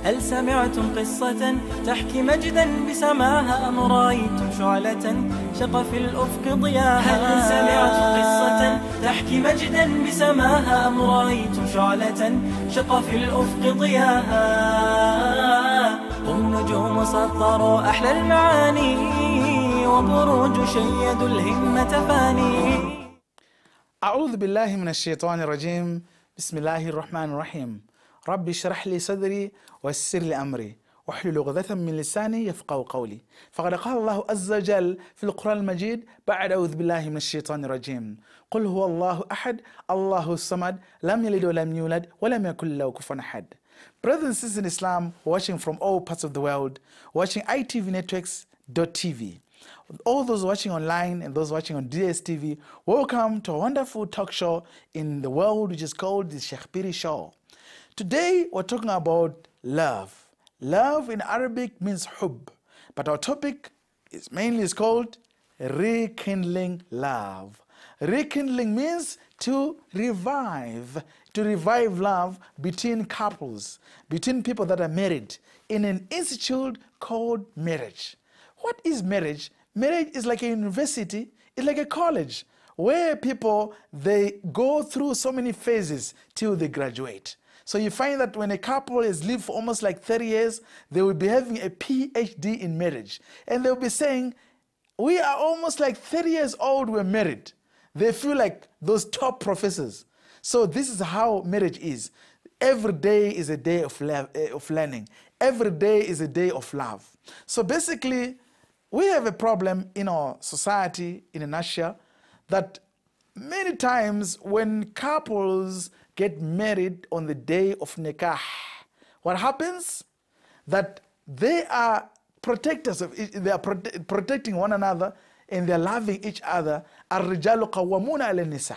هل سمعتم قصة تحكي مجدا بسماها أم رأيتم شعلة شق في الأفق ضياها؟ هل سمعتم قصة تحكي مجدا بسماها أم رأيتم شعلة شق في الأفق ضياها؟ هم نجوم سطروا أحلى المعاني وبروج شيدوا الهمة فاني. أعوذ بالله من الشيطان الرجيم. بسم الله الرحمن الرحيم. ربي اشرح لي صدري ويسر لي أمري واحلل عقدة من لساني يفقهوا قولي. فقد قال الله عز وجل في القرآن المجيد بعد أعوذ بالله من الشيطان الرجيم: قل هو الله أحد الله الصمد لم يلد ولم يولد ولم يكن له كفوا أحد. Brothers and sisters in Islam watching from all parts of the world, watching itvnetworks.tv, all those watching online and those watching on DSTV, welcome to a wonderful talk show in the world which is called the Sheikh Phiri show. Today we're talking about love. Love in Arabic means hub, but our topic is called rekindling love. Rekindling means to revive love between couples, between people that are married in an institute called marriage. What is marriage? Marriage is like a university, it's like a college where people, they go through so many phases till they graduate. So you find that when a couple has lived for almost like 30 years, they will be having a PhD in marriage. And they'll be saying, we are almost like 30 years old, we're married. They feel like those top professors. So this is how marriage is. Every day is a day of learning. Every day is a day of love. So basically, we have a problem in our society, in a nutshell, that many times when couples get married on the day of nikah, what happens? That they are protectors of they are protecting one another and they are loving each other. Ar-rijalu qawwamuna 'ala an-nisa.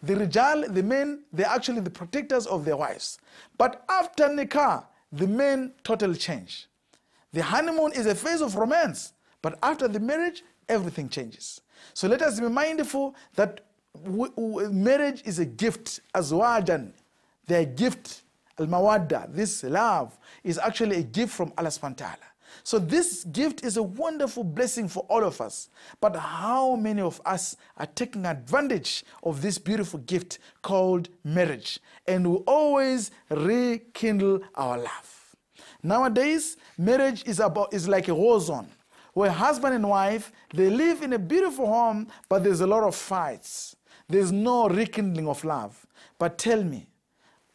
The rijal, the men, they're actually the protectors of their wives. But after nikah, the men totally change. The honeymoon is a phase of romance, but after the marriage, everything changes. So let us be mindful that marriage is a gift, azwajan, their gift, al-mawadda, this love is actually a gift from Allah subhanahu wa ta'ala. So this gift is a wonderful blessing for all of us. But how many of us are taking advantage of this beautiful gift called marriage? And we always rekindle our love. Nowadays, marriage is like a war zone, where husband and wife, they live in a beautiful home, but there's a lot of fights. There's no rekindling of love. But tell me,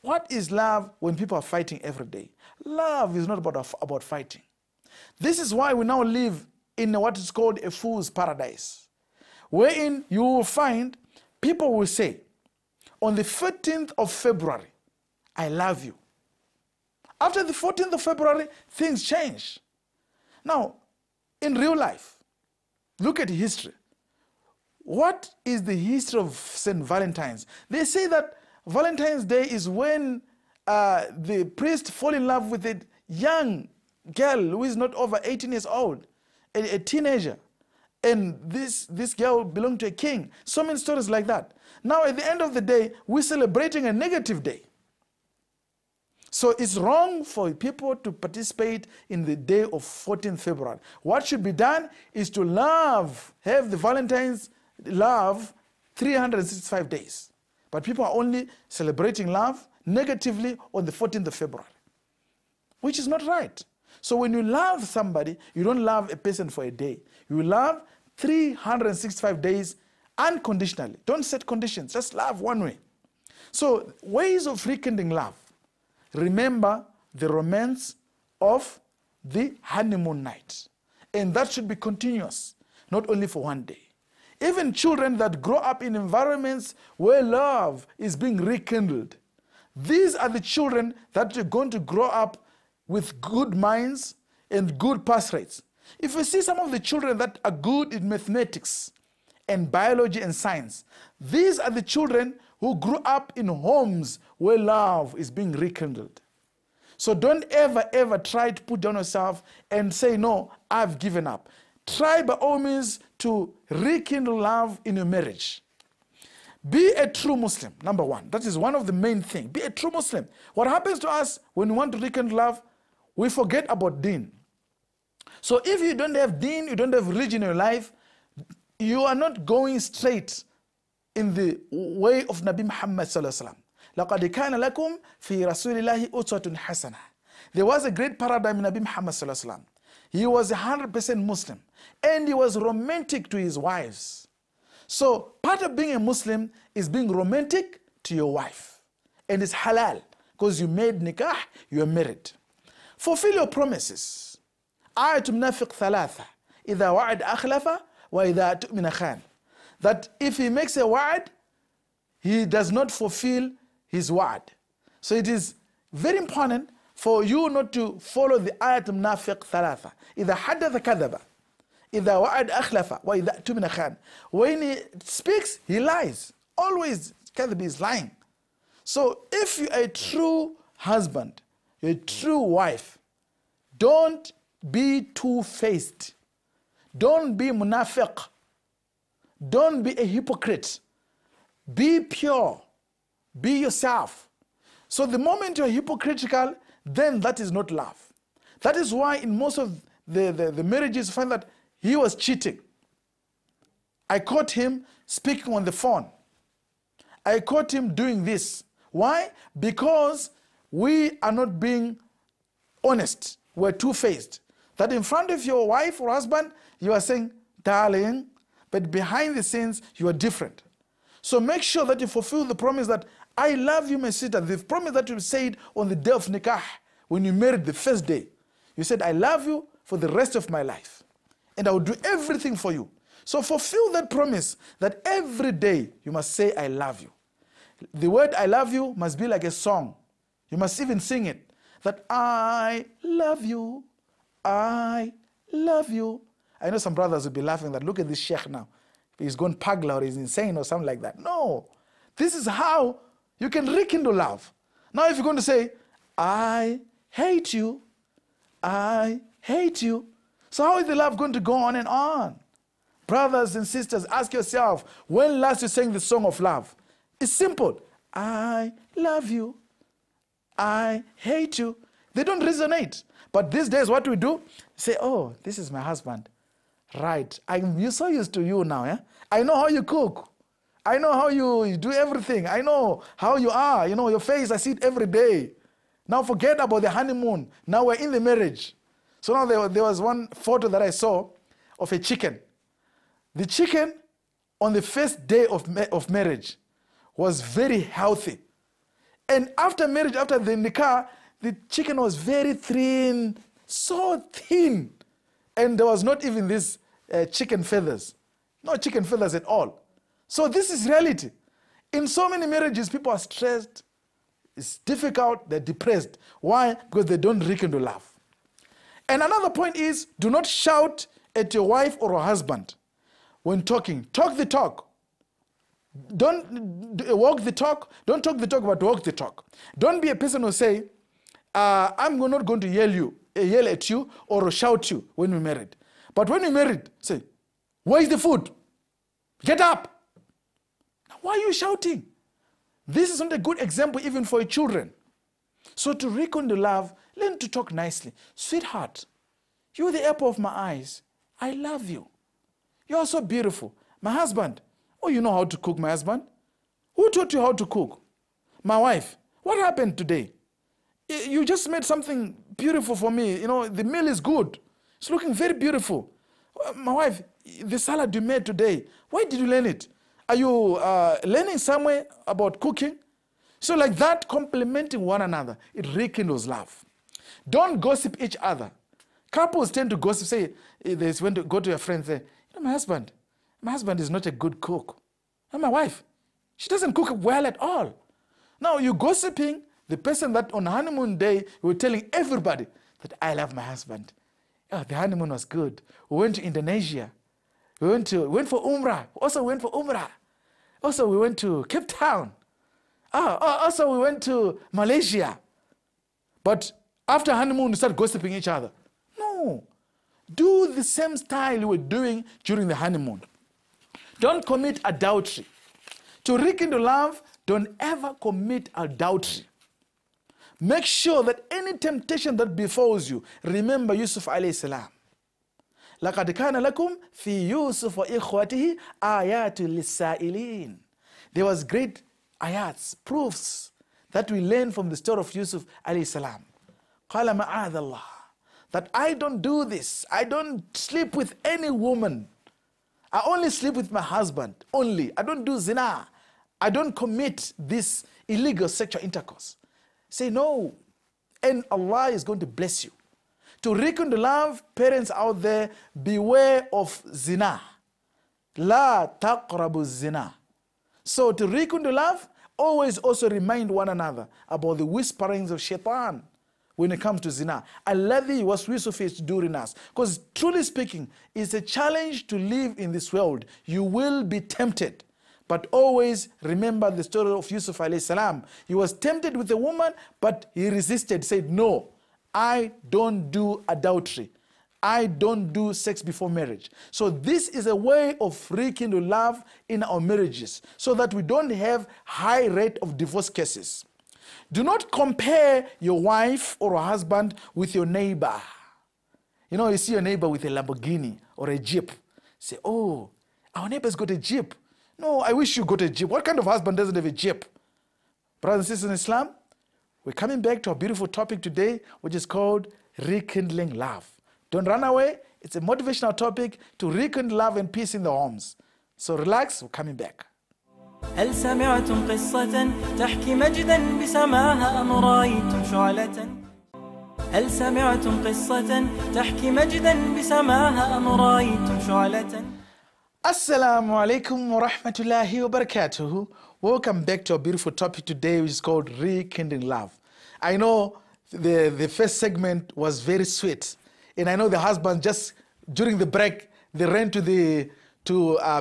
what is love when people are fighting every day? Love is not about fighting. This is why we now live in what is called a fool's paradise, wherein you will find people will say, on the 14th of February, I love you. After the 14th of February, things change. Now, in real life, look at history. What is the history of St. Valentine's? They say that Valentine's Day is when the priest fall in love with a young girl who is not over 18 years old, a teenager. And this girl belonged to a king. So many stories like that. Now at the end of the day, we're celebrating a negative day. So it's wrong for people to participate in the day of 14th February. What should be done is to have the Valentine's love 365 days. But people are only celebrating love negatively on the 14th of February, which is not right. So when you love somebody, you don't love a person for a day. You love 365 days unconditionally. Don't set conditions, just love one way. So ways of rekindling love. Remember the romance of the honeymoon night. And that should be continuous, not only for one day. Even children that grow up in environments where love is being rekindled, these are the children that are going to grow up with good minds and good pass rates. If you see some of the children that are good in mathematics and biology and science, these are the children who grew up in homes where love is being rekindled. So don't ever try to put down yourself and say, no, I've given up. Try by all means to rekindle love in your marriage. Be a true Muslim, number one. That is one of the main things. Be a true Muslim. What happens to us when we want to rekindle love? we forget about deen. So if you don't have deen, you don't have religion in your life, you are not going straight in the way of Nabi Muhammad sallallahu alaihi wasallam. لَقَدْ كَانَ لَكُمْ فِي رَسُولِ اللَّهِ أُسْوَةٌ حَسَنَةٌ. There was a great paradigm in Nabi Muhammad sallallahu alaihi wasallam. He was 100% Muslim, and he was romantic to his wives. So part of being a Muslim is being romantic to your wife, and it's halal because you made nikah, you are married. Fulfill your promises. آية منافق ثلاثة إذا وعد أخلف وإذا تؤمن خان. That if he makes a wa'ad, he does not fulfill his wa'ad. So it is very important for you not to follow the ayat munafiq thalatha. إذا حدث كذب إذا وعد أخلف وإذا تؤمن خان. When he speaks, he lies. Always kadhib is lying. So if you are a true husband, you're a true wife, don't be two-faced. Don't be munafiq. Don't be a hypocrite. Be pure. Be yourself. So the moment you're hypocritical, then that is not love. That is why in most of the marriages, find that he was cheating. I caught him speaking on the phone. I caught him doing this. Why? Because we are not being honest. We're two-faced. That in front of your wife or husband, you are saying, darling, but behind the scenes, you are different. So make sure that you fulfill the promise that I love you, my sister. The promise that you said on the day of nikah, when you married the first day. You said, I love you for the rest of my life. And I will do everything for you. So fulfill that promise that every day you must say, I love you. The word I love you must be like a song. You must even sing it. That I love you. I love you. I know some brothers will be laughing that, look at this sheikh now. He's gone pagla or he's insane or something like that. No. This is how you can rekindle love. Now if you're going to say, I hate you. I hate you. So how is the love going to go on and on? Brothers and sisters, ask yourself, when last you sang the song of love? It's simple. I love you. I hate you. They don't resonate. But these days what we do, say, oh, this is my husband. Right. I'm so used to you now. Yeah? I know how you cook. I know how you do everything. I know how you are. You know, your face, I see it every day. Now forget about the honeymoon. Now we're in the marriage. So now there was one photo that I saw of a chicken. The chicken on the first day of marriage was very healthy. And after marriage, after the nikah, the chicken was very thin, so thin. And there was not even these chicken feathers. No chicken feathers at all. So this is reality. In so many marriages, people are stressed. It's difficult. They're depressed. Why? Because they don't rekindle love. And another point is, do not shout at your wife or your husband when talking. Talk the talk. Don't walk the talk. Don't talk the talk, but walk the talk. Don't be a person who say, I'm not going to yell at you or shout you when we're married. But when you're married, say, where's the food? Get up. Now, why are you shouting? This is not a good example even for your children. So to rekindle love, learn to talk nicely. Sweetheart, you're the apple of my eyes. I love you. You're so beautiful. My husband, oh, you know how to cook, my husband? Who taught you how to cook? My wife, what happened today? You just made something beautiful for me. You know, the meal is good. It's looking very beautiful. My wife, the salad you made today, why did you learn it? Are you learning somewhere about cooking? So like that, complimenting one another, it rekindles love. Don't gossip each other. Couples tend to gossip, say, they went to go to your friend and say, you know, my husband is not a good cook. And my wife, she doesn't cook well at all. Now you're gossiping the person that on honeymoon day, you were telling everybody that I love my husband. Oh, the honeymoon was good. We went to Indonesia. We went for Umrah. Also we went for Umrah. Also we went to Cape Town. Also we went to Malaysia. But after honeymoon, we start gossiping each other. No. Do the same style you were doing during the honeymoon. Don't commit adultery. To rekindle love, don't ever commit adultery. Make sure that any temptation that befalls you, remember Yusuf alayhi salam. لَقَدْ كَانَ لَكُمْ فِي يُوسُفَ وَإِخْوَتِهِ آيَاتٌ لِلسَّائِلِينَ. There was great ayats, proofs that we learn from the story of Yusuf alayhi salam. قَالَ مَعَاذَ اللَّهِ. That I don't do this. I don't sleep with any woman. I only sleep with my husband, only. I don't do zina. I don't commit this illegal sexual intercourse. Say no, and Allah is going to bless you. To rekindle love, parents out there, beware of zina. La taqrabu zina. So to rekindle love, always also remind one another about the whisperings of shaitan when it comes to zina. Alladhi was Yusuf is doing us. Because truly speaking, it's a challenge to live in this world. You will be tempted. But always remember the story of Yusuf alayhi salam. He was tempted with a woman, but he resisted, said, no, I don't do adultery. I don't do sex before marriage. So this is a way of rekindling love in our marriages so that we don't have high rate of divorce cases. Do not compare your wife or husband with your neighbor. You know, you see your neighbor with a Lamborghini or a Jeep. Say, oh, our neighbor's got a Jeep. No, I wish you got a Jeep. What kind of husband doesn't have a Jeep? Brothers and sisters in Islam, we're coming back to a beautiful topic today, which is called rekindling love. Don't run away. It's a motivational topic to rekindle love and peace in the homes. So relax, we're coming back. هل سمعتم قصة تحكي مجدا بسماها أم رأيتم شعلة؟ هل سمعتم قصة تحكي مجدا بسماها أم رأيتم شعلة؟ Assalamu alaikum wa rahmatullahi wa barakatuhu. Welcome back to a beautiful topic today, which is called rekindling love. I know the first segment was very sweet, and I know the husband just during the break they ran to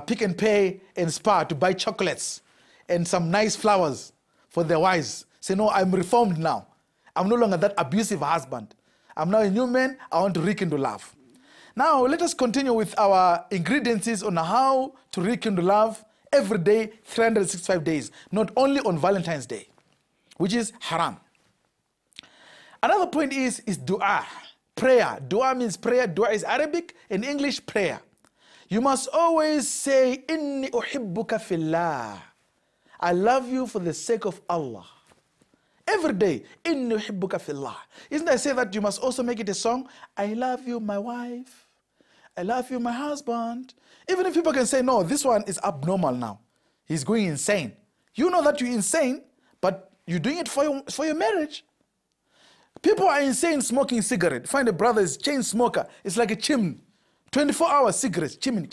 Pick and Pay and Spa to buy chocolates and some nice flowers for their wives. Say, no, I'm reformed now. I'm no longer that abusive husband. I'm now a new man. I want to rekindle love. Now, let us continue with our ingredients on how to rekindle love every day, 365 days, not only on Valentine's Day, which is haram. Another point is dua, prayer. Dua means prayer. Dua is Arabic. In English, prayer. You must always say, Inni uhibbuka fillah. I love you for the sake of Allah. Every day, Inni uhibbuka fillah. Isn't I say that you must also make it a song? I love you, my wife. I love you, my husband. Even if people can say, no, this one is abnormal now. He's going insane. You know that you're insane, but you're doing it for your marriage. People are insane smoking cigarette. Find a brother is chain smoker. It's like a chimney. 24-hour cigarettes, chimney.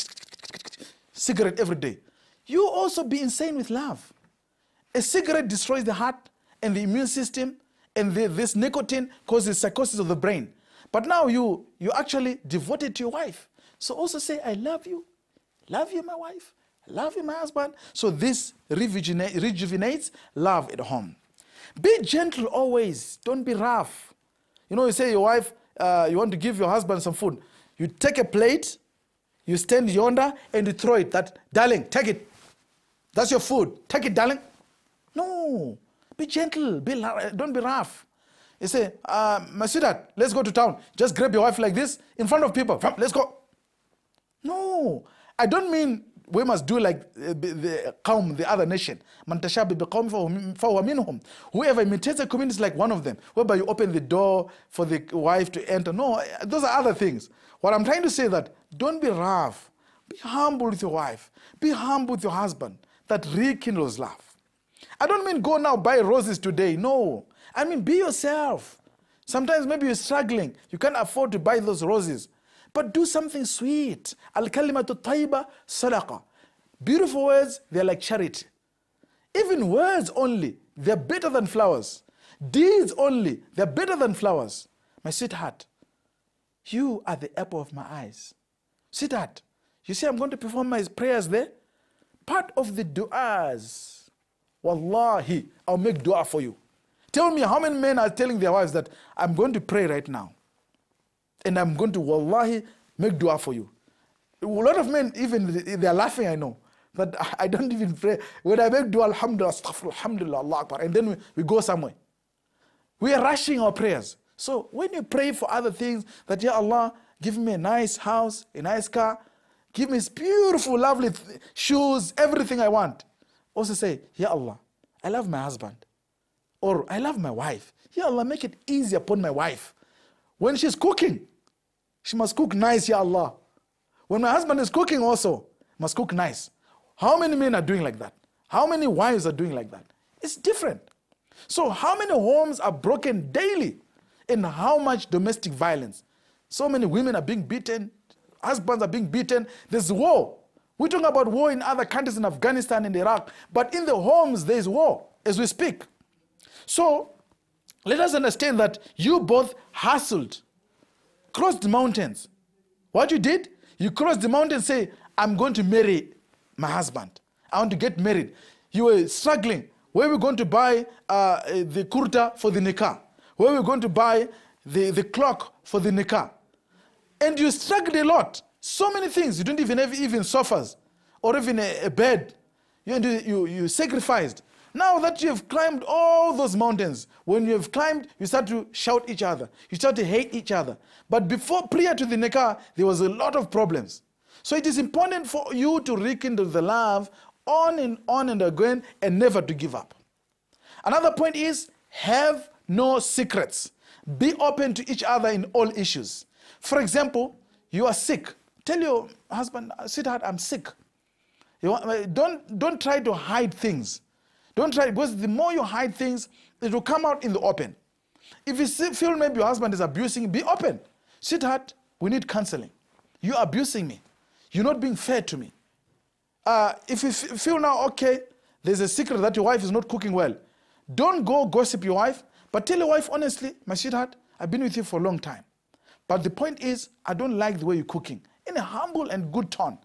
Cigarette every day. You also be insane with love. A cigarette destroys the heart and the immune system, and this nicotine causes psychosis of the brain. But now you actually devoted to your wife. So also say, I love you my wife, I love you my husband. So this rejuvenates love at home. Be gentle always, don't be rough. You know, you say your wife, you want to give your husband some food. You take a plate, you stand yonder and you throw it, that, darling, take it. That's your food, take it, darling. No, be gentle, don't be rough. You say, my sweetheart, let's go to town. Just grab your wife like this in front of people. Let's go. No, I don't mean we must do like the other nation. Whoever imitates a community is like one of them, whereby you open the door for the wife to enter. No, those are other things. What I'm trying to say is that don't be rough. Be humble with your wife. Be humble with your husband. That rekindles love. I don't mean go now buy roses today. No. I mean, be yourself. Sometimes maybe you're struggling. You can't afford to buy those roses. But do something sweet. Al-kalimatu tayyiba sadaqa. Beautiful words, they're like charity. Even words only, they're better than flowers. Deeds only, they're better than flowers. My sweetheart, you are the apple of my eyes. Sweetheart, you see I'm going to perform my prayers there? Part of the du'as, wallahi, I'll make dua for you. Tell me how many men are telling their wives that I'm going to pray right now. And I'm going to, wallahi, make dua for you. A lot of men, even, they're laughing, I know. But I don't even pray. When I make dua, alhamdulillah, astaghfirullah, alhamdulillah, Allah Akbar. And then we go somewhere. We are rushing our prayers. So when you pray for other things, that, Ya Allah, give me a nice house, a nice car, give me beautiful, lovely shoes, everything I want. Also say, Ya Allah, I love my husband. Or I love my wife. Ya Allah, make it easy upon my wife. When she's cooking, she must cook nice, Ya Allah. When my husband is cooking also, must cook nice. How many men are doing like that? How many wives are doing like that? It's different. So how many homes are broken daily? And how much domestic violence? So many women are being beaten, husbands are being beaten. There's war. We're talking about war in other countries, in Afghanistan and Iraq, but in the homes there's war as we speak. So let us understand that you both hustled, crossed the mountains. What you did, you crossed the mountain, say, I'm going to marry my husband. I want to get married. You were struggling. Where are we going to buy the kurta for the nikah? Where are we going to buy the clock for the nikah? And you struggled a lot. So many things. You don't even have even sofas or even a bed. You sacrificed. Now that you have climbed all those mountains, when you have climbed, you start to shout each other. You start to hate each other. But prior to the nikah, there was a lot of problems. So it is important for you to rekindle the love on and again, and never to give up. Another point is, have no secrets. Be open to each other in all issues. For example, you are sick. Tell your husband, sweetheart, I'm sick. Don't try to hide things. Don't try, because the more you hide things, it will come out in the open. If you feel maybe your husband is abusing, be open. Sweetheart, we need counseling. You're abusing me. You're not being fair to me. If you feel now, okay, there's a secret that your wife is not cooking well, don't go gossip your wife, but tell your wife honestly, my sweetheart, I've been with you for a long time. But the point is, I don't like the way you're cooking. In a humble and good tone.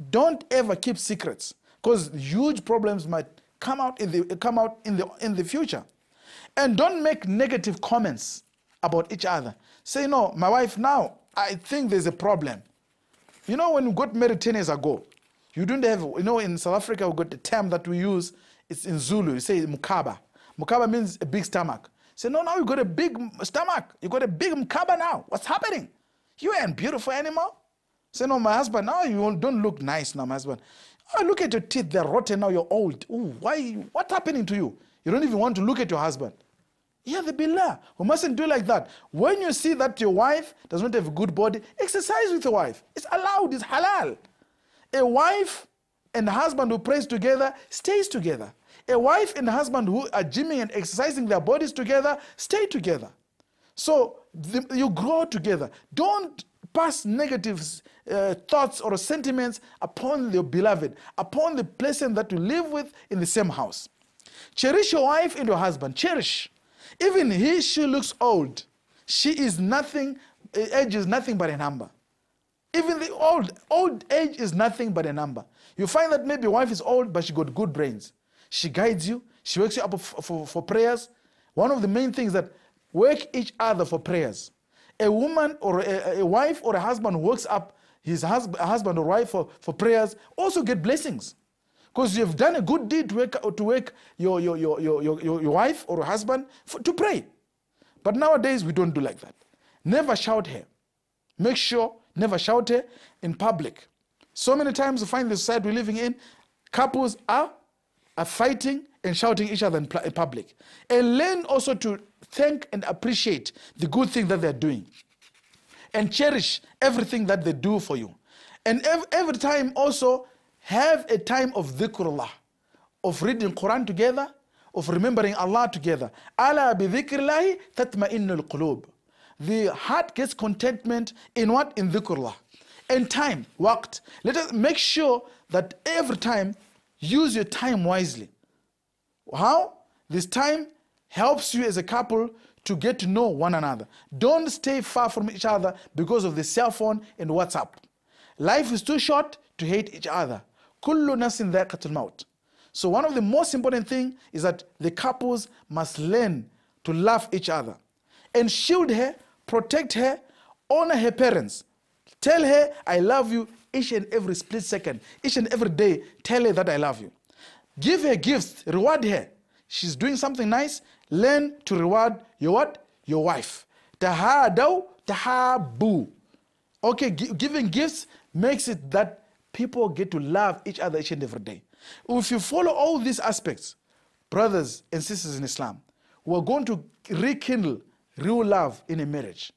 Don't ever keep secrets, because huge problems might come out in the future. And don't make negative comments about each other. Say, no, my wife now, I think there's a problem. You know, when we got married 10 years ago, you don't have, in South Africa, we got the term that we use, it's in Zulu, you say mukaba. Mukaba means a big stomach. Say, no, now you got a big stomach. You got a big mukaba now. What's happening? You ain't beautiful anymore. Say, no, my husband, now you don't look nice now, my husband. Oh, look at your teeth, they're rotten now, you're old. Ooh, what's happening to you? You don't even want to look at your husband. Yeah, the billah. We mustn't do like that. When you see that your wife does not have a good body, exercise with your wife. It's allowed, it's halal. A wife and a husband who prays together stays together. A wife and a husband who are gymming and exercising their bodies together stay together. So you grow together. Don't pass negative thoughts or sentiments upon your beloved, upon the person that you live with in the same house. Cherish your wife and your husband. Cherish. Even she looks old. She is nothing, age is nothing but a number. Even the old age is nothing but a number. You find that maybe your wife is old, but she got good brains. She guides you. She wakes you up for prayers. One of the main things that wake each other for prayers. A woman or a wife or a husband who wakes up his husband or wife for prayers also get blessings. Because you have done a good deed to wake your wife or husband to pray. But nowadays, we don't do like that. Never shout her. Make sure, never shout her in public. So many times you find the society we're living in, couples are fighting and shouting each other in public. And learn also to thank and appreciate the good thing that they're doing. And cherish everything that they do for you. And every time also, have a time of dhikrullah, of reading Quran together, of remembering Allah together. Ala bi dhikrillahi tatma'innul qulub. The heart gets contentment in what? In dhikrullah. And time, waqt. Let us make sure that every time, use your time wisely. How? This time helps you as a couple to get to know one another. Don't stay far from each other because of the cell phone and WhatsApp. Life is too short to hate each other. Kullu nafsin dha'iqatul maut. So one of the most important things is that the couples must learn to love each other and shield her, protect her, honor her parents. Tell her, I love you each and every split second. Each and every day, tell her that I love you. Give her gifts, reward her. She's doing something nice, Learn to reward your what? Your wife. Tahadaw, tahabu. Okay, giving gifts makes it that people get to love each other each and every day. If you follow all these aspects, brothers and sisters in Islam, we're going to rekindle real love in a marriage.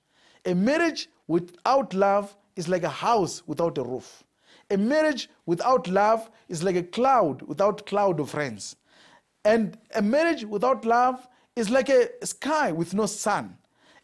A marriage without love is like a house without a roof. A marriage without love is like a cloud without cloud of rains. And a marriage without love is like a sky with no sun.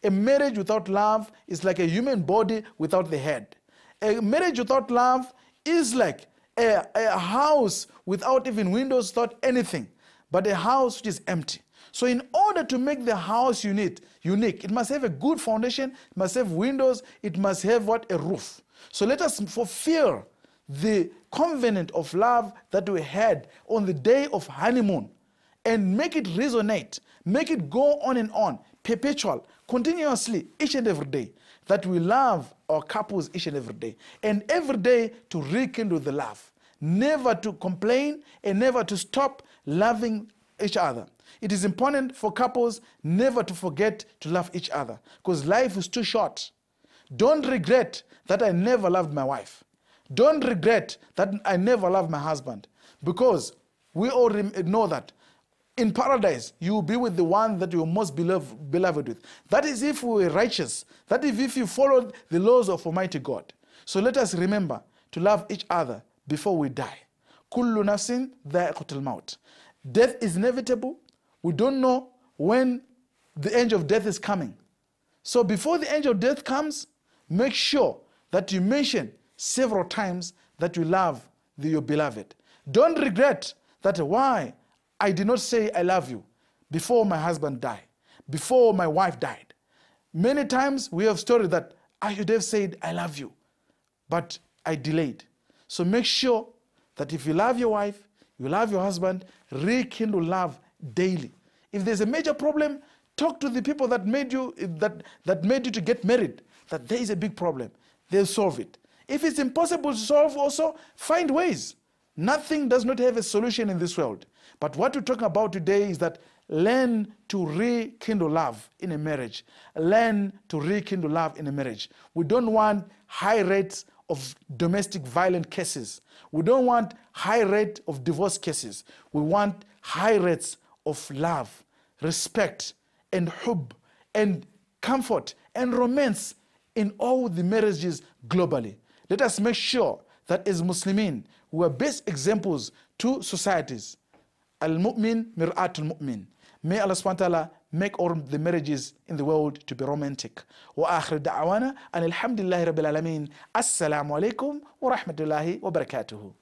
A marriage without love is like a human body without the head. A marriage without love is like a house without even windows, without anything, but a house which is empty. So in order to make the house unique, it must have a good foundation, it must have windows, it must have what? A roof. So let us fulfill the covenant of love that we had on the day of honeymoon and make it resonate, make it go on and on, perpetual, continuously, each and every day, that we love our couples each and every day. And every day to rekindle the love. Never to complain and never to stop loving each other. It is important for couples never to forget to love each other because life is too short. Don't regret that I never loved my wife. Don't regret that I never loved my husband, because we all know that in paradise you will be with the one that you are most beloved with. That is if we were righteous. That is if you followed the laws of Almighty God. So let us remember to love each other before we die. Kullu nafsin dha'iqatul maut. Death is inevitable. We don't know when the angel of death is coming. So before the angel of death comes, make sure that you mention several times that you love your beloved. Don't regret that why I did not say I love you before my husband died, before my wife died. Many times we have stories that I should have said I love you, but I delayed. So make sure that if you love your wife, you love your husband, rekindle love daily. If there's a major problem, talk to the people that made you to get married, that there is a big problem. They'll solve it. If it's impossible to solve also, find ways. Nothing does not have a solution in this world. But what we're talking about today is that learn to rekindle love in a marriage. Learn to rekindle love in a marriage. We don't want high rates of domestic violent cases. We don't want high rate of divorce cases. We want high rates of love, respect, and hub, and comfort, and romance in all the marriages globally. Let us make sure that as Muslimin, we are best examples to societies. Al-Mu'min mir'atul mu'min. May Allah subhanahu wa ta'ala make all the marriages in the world to be romantic. Wa akhir da'wana and alhamdulillahi rabbil alameen. Assalamu alaikum wa rahmatullahi wa barakatuhu.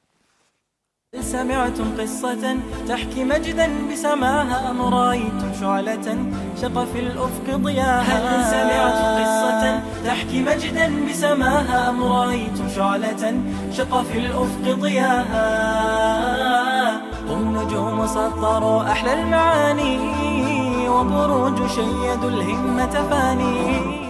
سمعتم قصة تحكي مجدا بسماها أم رأيتم شعلة شق في الأفق ضياها؟ هل سمعتم قصة تحكي مجدا بسماها أم رأيتم شعلة شق في الأفق ضياها؟ هم نجوم سطروا أحلى المعاني وبروج شيدوا الهمة فاني.